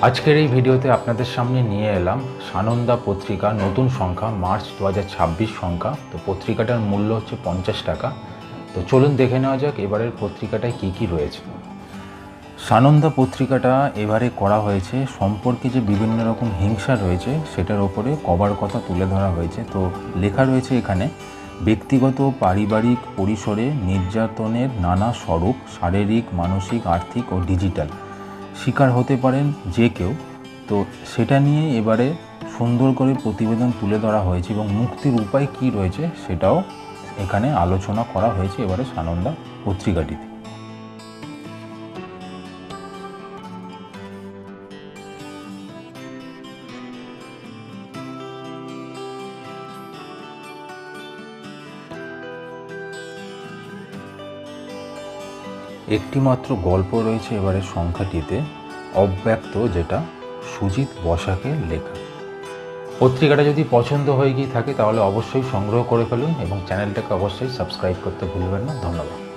আজকের এই ভিডিওতে আপনাদের সামনে নিয়ে এলাম সানন্দা পত্রিকা নতুন সংখ্যা মার্চ 2026 সংখ্যা। তো পত্রিকাটার মূল্য হচ্ছে 50 টাকা। তো চলুন দেখে নেওয়া যাক এবারের পত্রিকাটায় কী কী রয়েছে। সানন্দা পত্রিকাটা এবারে করা হয়েছে সম্পর্কে যে বিভিন্ন রকম হিংসা রয়েছে সেটার ওপরে কভার কথা তুলে ধরা হয়েছে। তো লেখা রয়েছে এখানে, ব্যক্তিগত পারিবারিক পরিসরে নির্যাতনের নানা স্বরূপ শারীরিক, মানসিক, আর্থিক ও ডিজিটাল শিকার হতে পারেন যে কেউ। তো সেটা নিয়ে এবারে সুন্দর করে প্রতিবেদন তুলে ধরা হয়েছে এবং মুক্তির উপায় কী রয়েছে সেটাও এখানে আলোচনা করা হয়েছে এবারে সানন্দা পত্রিকাটিতে। একটিমাত্র গল্প রয়েছে এবারের সংখ্যাটিতে, অব্যক্ত, যেটা সুজিত বসাকের লেখা। পত্রিকাটা যদি পছন্দ হয়ে গিয়ে থাকে তাহলে অবশ্যই সংগ্রহ করে ফেলুন এবং চ্যানেলটাকে অবশ্যই সাবস্ক্রাইব করতে ভুলবেন না। ধন্যবাদ।